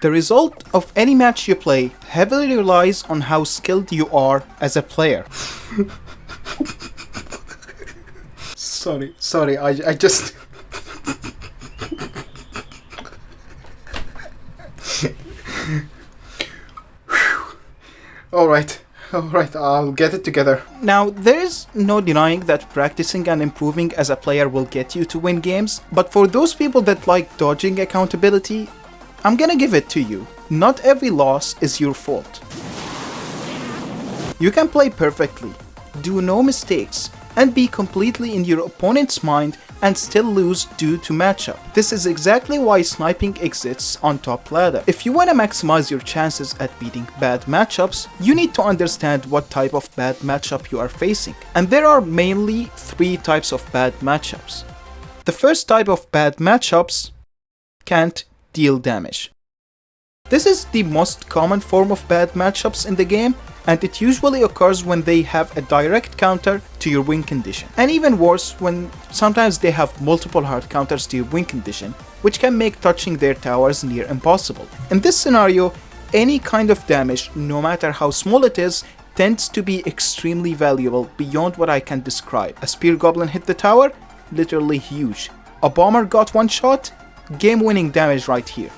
The result of any match you play heavily relies on how skilled you are as a player. Sorry, I just... Alright, I'll get it together. Now, there is no denying that practicing and improving as a player will get you to win games, but for those people that like dodging accountability, I'm gonna give it to you. Not every loss is your fault. You can play perfectly, do no mistakes, and be completely in your opponent's mind and still lose due to matchup. This is exactly why sniping exists on top ladder. If you want to maximize your chances at beating bad matchups, you need to understand what type of bad matchup you are facing. And there are mainly 3 types of bad matchups. The first type of bad matchups can't deal damage. This is the most common form of bad matchups in the game, and it usually occurs when they have a direct counter to your win condition. And even worse, when sometimes they have multiple hard counters to your win condition, which can make touching their towers near impossible. In this scenario, any kind of damage, no matter how small it is, tends to be extremely valuable beyond what I can describe. A spear goblin hit the tower, literally huge. A bomber got one shot, game-winning damage right here.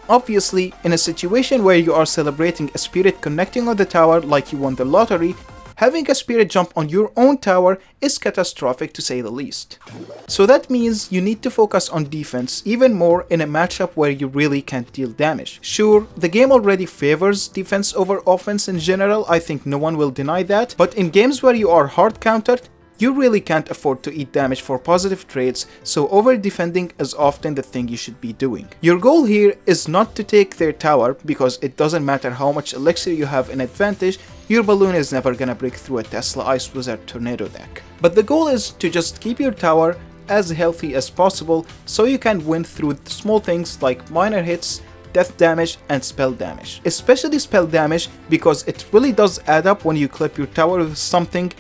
Obviously, in a situation where you are celebrating a spirit connecting on the tower like you won the lottery, having a spirit jump on your own tower is catastrophic to say the least. So that means you need to focus on defense even more in a matchup where you really can't deal damage. Sure, the game already favors defense over offense in general, I think no one will deny that, but in games where you are hard countered, you really can't afford to eat damage for positive trades, so over-defending is often the thing you should be doing. Your goal here is not to take their tower, because it doesn't matter how much elixir you have in advantage, your balloon is never gonna break through a Tesla Ice Wizard tornado deck. But the goal is to just keep your tower as healthy as possible, so you can win through small things like minor hits, death damage, and spell damage. Especially spell damage, because it really does add up when you clip your tower with something,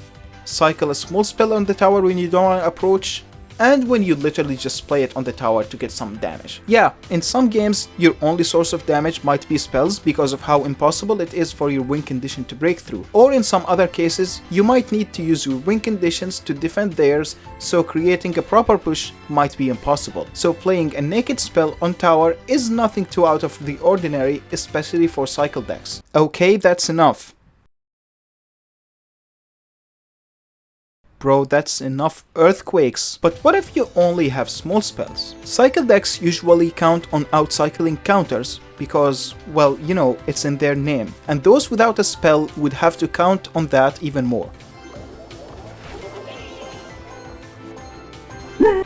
cycle a small spell on the tower when you don't want to approach, and when you literally just play it on the tower to get some damage. Yeah, in some games, your only source of damage might be spells because of how impossible it is for your win condition to break through. Or in some other cases, you might need to use your win conditions to defend theirs, so creating a proper push might be impossible. So playing a naked spell on tower is nothing too out of the ordinary, especially for cycle decks. Okay, that's enough. Bro, that's enough earthquakes. But what if you only have small spells? Cycle decks usually count on outcycling counters because, well, you know, it's in their name. And those without a spell would have to count on that even more.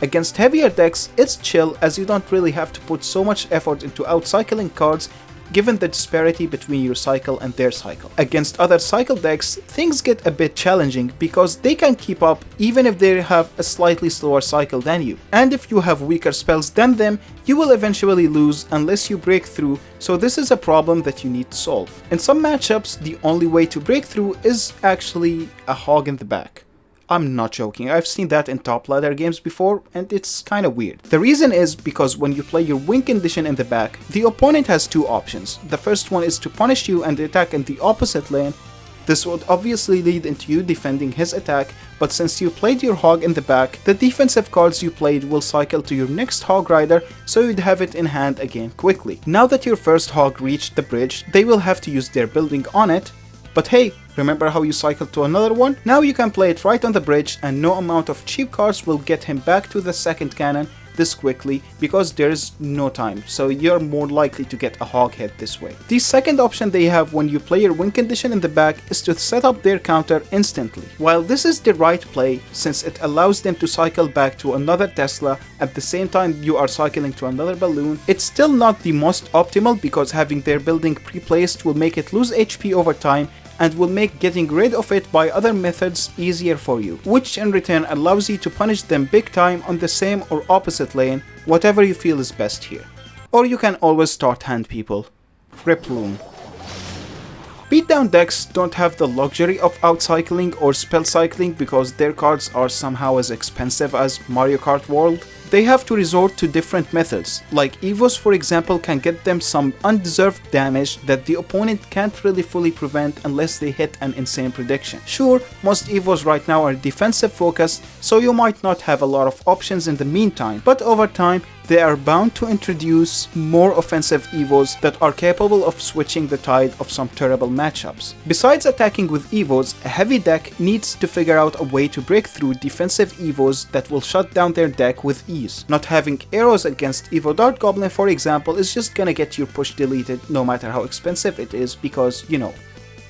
Against heavier decks, it's chill as you don't really have to put so much effort into outcycling cards given the disparity between your cycle and their cycle. Against other cycle decks, things get a bit challenging because they can keep up even if they have a slightly slower cycle than you. And if you have weaker spells than them, you will eventually lose unless you break through, so this is a problem that you need to solve. In some matchups, the only way to break through is actually a hog in the back. I'm not joking, I've seen that in top ladder games before, and it's kinda weird. The reason is because when you play your win condition in the back, the opponent has 2 options. The first one is to punish you and attack in the opposite lane. This would obviously lead into you defending his attack, but since you played your hog in the back, the defensive cards you played will cycle to your next hog rider, so you'd have it in hand again quickly. Now that your first hog reached the bridge, they will have to use their building on it, but hey, remember how you cycled to another one? Now you can play it right on the bridge and no amount of cheap cards will get him back to the second cannon this quickly because there is no time, so you're more likely to get a hog hit this way. The second option they have when you play your win condition in the back is to set up their counter instantly. While this is the right play since it allows them to cycle back to another Tesla at the same time you are cycling to another balloon, it's still not the most optimal because having their building pre-placed will make it lose HP over time and will make getting rid of it by other methods easier for you, which in return allows you to punish them big time on the same or opposite lane, whatever you feel is best here. Or you can always start hand people. Rip Loom. Beatdown decks don't have the luxury of outcycling or spell cycling because their cards are somehow as expensive as Mario Kart World. they have to resort to different methods, like Evos for example can get them some undeserved damage that the opponent can't really fully prevent unless they hit an insane prediction. Sure, most Evos right now are defensive focused, so you might not have a lot of options in the meantime, but over time they are bound to introduce more offensive Evos that are capable of switching the tide of some terrible matchups. Besides attacking with Evos, a heavy deck needs to figure out a way to break through defensive Evos that will shut down their deck with ease. Not having arrows against Evo Dart Goblin for example is just gonna get your push deleted no matter how expensive it is because, you know,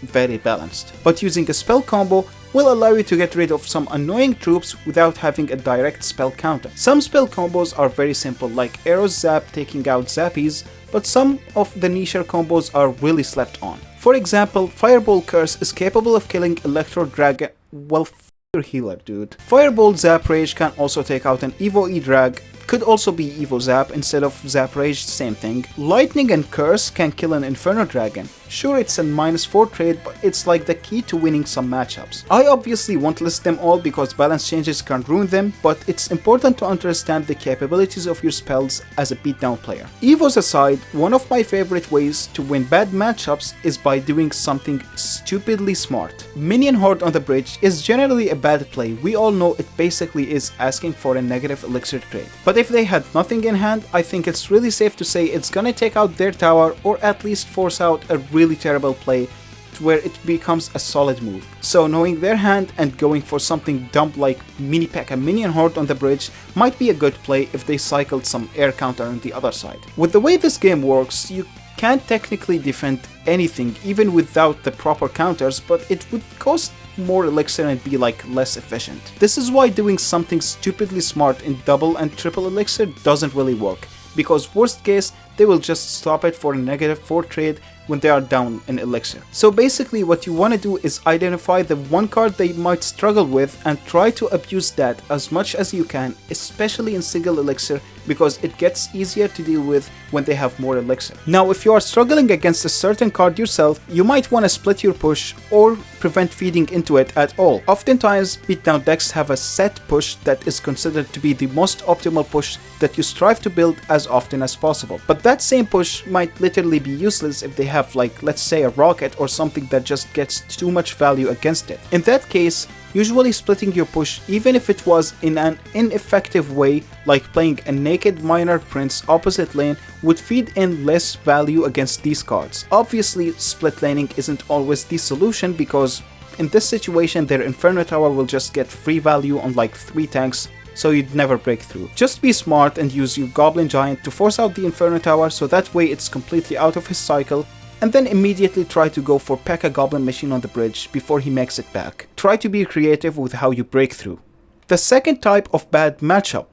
very balanced. But using a spell combo will allow you to get rid of some annoying troops without having a direct spell counter. Some spell combos are very simple like Arrows Zap taking out Zappies, but some of the nicher combos are really slept on. For example, Fireball Curse is capable of killing Electro Dragon, well, your healer dude. Fireball Zap Rage can also take out an Evo E-Drag, could also be Evo Zap instead of Zap Rage, same thing. Lightning and Curse can kill an Inferno Dragon. Sure, it's a -4 trade, but it's like the key to winning some matchups. I obviously won't list them all because balance changes can ruin them, but it's important to understand the capabilities of your spells as a beatdown player. Evos aside, one of my favorite ways to win bad matchups is by doing something stupidly smart. Minion Horde on the bridge is generally a bad play, we all know it basically is asking for a negative elixir trade. But if they had nothing in hand, I think it's really safe to say it's gonna take out their tower or at least force out a really terrible play to where it becomes a solid move. So knowing their hand and going for something dumb like mini pack a minion horde on the bridge might be a good play if they cycled some air counter on the other side. With the way this game works, you can't technically defend anything even without the proper counters, but it would cost more elixir and be like less efficient. This is why doing something stupidly smart in double and triple elixir doesn't really work, because worst case they will just stop it for a -4 trade when they are down in elixir. So basically what you want to do is identify the one card they might struggle with and try to abuse that as much as you can, especially in single elixir, because it gets easier to deal with when they have more elixir. Now if you are struggling against a certain card yourself, you might want to split your push or prevent feeding into it at all. Oftentimes beatdown decks have a set push that is considered to be the most optimal push that you strive to build as often as possible. But that same push might literally be useless if they have, like, let's say a rocket or something that just gets too much value against it. In that case, usually splitting your push, even if it was in an ineffective way, like playing a naked minor prince opposite lane, would feed in less value against these cards. Obviously, split laning isn't always the solution because in this situation their Inferno Tower will just get free value on like 3 tanks, so you'd never break through. Just be smart and use your Goblin Giant to force out the Inferno Tower so that way it's completely out of his cycle, and then immediately try to go for P.E.K.K.A. Goblin Machine on the bridge before he makes it back. Try to be creative with how you break through. The second type of bad matchup: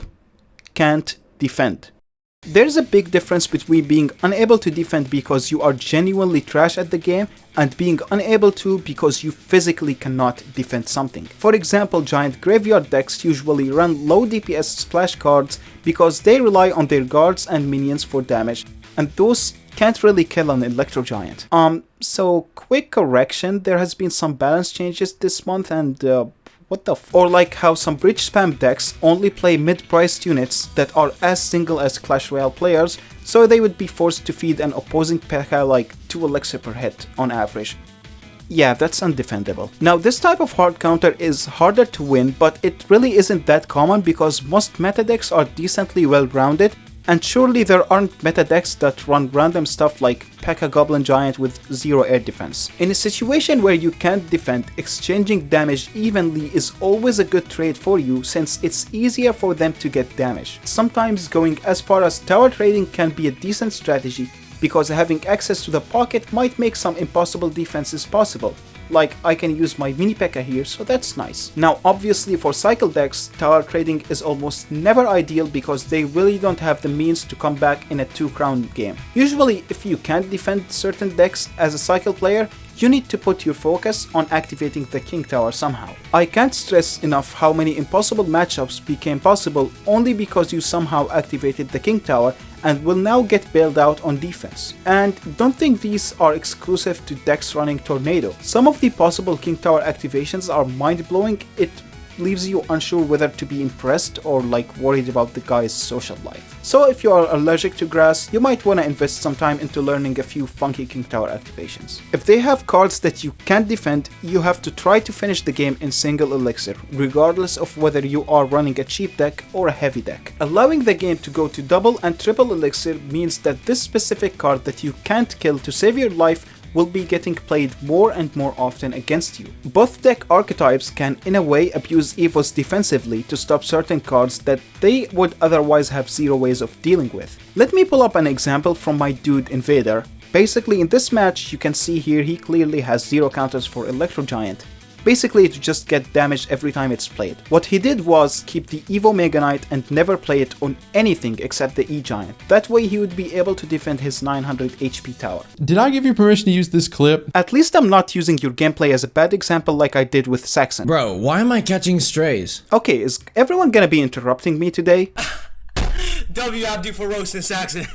can't defend. There's a big difference between being unable to defend because you are genuinely trash at the game and being unable to because you physically cannot defend something. For example, giant graveyard decks usually run low DPS splash cards because they rely on their guards and minions for damage, and those can't really kill an Electro Giant. So quick correction, there has been some balance changes this month and what the f— or like how some bridge spam decks only play mid-priced units that are as single as Clash Royale players, so they would be forced to feed an opposing P.E.K.K.A. like 2 elixir per hit on average. Yeah, that's undefendable. Now this type of hard counter is harder to win, but it really isn't that common because most meta decks are decently well-rounded, and surely there aren't meta decks that run random stuff like P.E.K.K.A. Goblin Giant with 0 air defense. In a situation where you can't defend, exchanging damage evenly is always a good trade for you since it's easier for them to get damage. Sometimes going as far as tower trading can be a decent strategy because having access to the pocket might make some impossible defenses possible. Like, I can use my mini P.E.K.K.A. here, so that's nice. Now obviously for cycle decks, tower trading is almost never ideal because they really don't have the means to come back in a 2-crown game. Usually if you can't defend certain decks as a cycle player, you need to put your focus on activating the King Tower somehow. I can't stress enough how many impossible matchups became possible only because you somehow activated the King Tower and will now get bailed out on defense. And don't think these are exclusive to decks running Tornado. Some of the possible King Tower activations are mind-blowing. It leaves you unsure whether to be impressed or like worried about the guy's social life. So if you are allergic to grass, you might want to invest some time into learning a few funky King Tower activations. If they have cards that you can't defend, you have to try to finish the game in single elixir, regardless of whether you are running a cheap deck or a heavy deck. Allowing the game to go to double and triple elixir means that this specific card that you can't kill to save your life will be getting played more and more often against you. Both deck archetypes can in a way abuse Evos defensively to stop certain cards that they would otherwise have zero ways of dealing with. Let me pull up an example from my dude Invader. Basically in this match you can see here he clearly has zero counters for Electro Giant. Basically to just get damaged every time it's played. What he did was keep the Evo Mega Knight and never play it on anything except the E-Giant. That way he would be able to defend his 900 HP tower. Did I give you permission to use this clip? At least I'm not using your gameplay as a bad example like I did with Saxon. Bro, why am I catching strays? Okay, is everyone gonna be interrupting me today? W Abdod for roasting Saxon.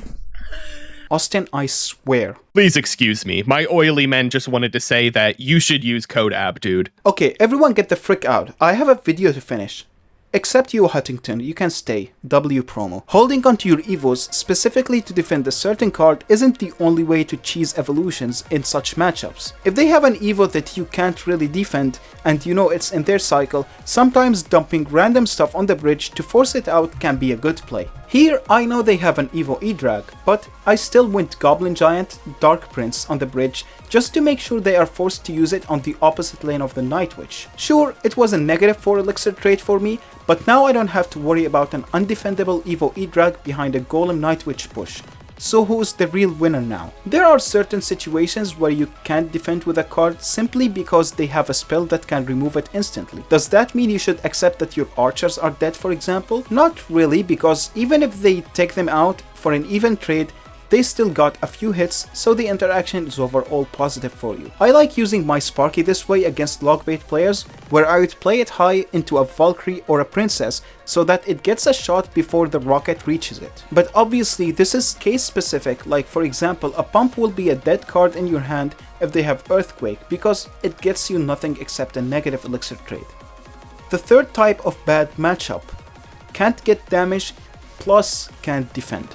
Austin, I swear. Please excuse me. My oily men just wanted to say that you should use code Abdod. Okay, everyone get the frick out. I have a video to finish. Except you, Huntington, you can stay. W promo. Holding onto your Evos specifically to defend a certain card isn't the only way to cheese evolutions in such matchups. If they have an Evo that you can't really defend, and you know it's in their cycle, sometimes dumping random stuff on the bridge to force it out can be a good play. Here, I know they have an Evo E-Drag, but I still went Goblin Giant, Dark Prince on the bridge just to make sure they are forced to use it on the opposite lane of the Night Witch. Sure, it was a negative 4 elixir trade for me, but now I don't have to worry about an undefendable Evo E-Drag behind a Golem Night Witch push. So who's the real winner now? There are certain situations where you can't defend with a card simply because they have a spell that can remove it instantly. Does that mean you should accept that your archers are dead, for example? Not really, because even if they take them out for an even trade, they still got a few hits, so the interaction is overall positive for you. I like using my Sparky this way against logbait players, where I would play it high into a Valkyrie or a Princess so that it gets a shot before the rocket reaches it. But obviously this is case specific, like for example a pump will be a dead card in your hand if they have Earthquake because it gets you nothing except a negative elixir trade. The third type of bad matchup: can't get damage plus can't defend.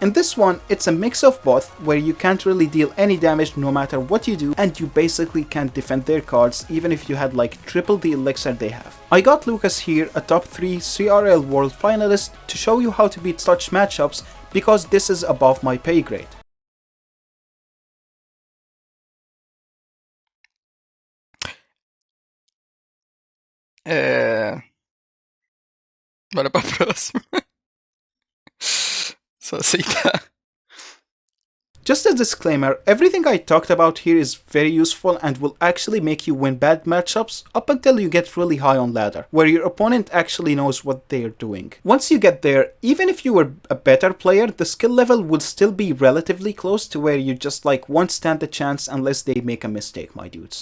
In this one, it's a mix of both, where you can't really deal any damage no matter what you do, and you basically can't defend their cards even if you had like triple the elixir they have. I got Lucas here, a top 3 CRL world finalist, to show you how to beat such matchups because this is above my pay grade. Var det bara próxima? Så sitta. Just a disclaimer, everything I talked about here is very useful and will actually make you win bad matchups up until you get really high on ladder, where your opponent actually knows what they are doing. Once you get there, even if you were a better player, the skill level will still be relatively close to where you just like won't stand a chance unless they make a mistake, my dudes.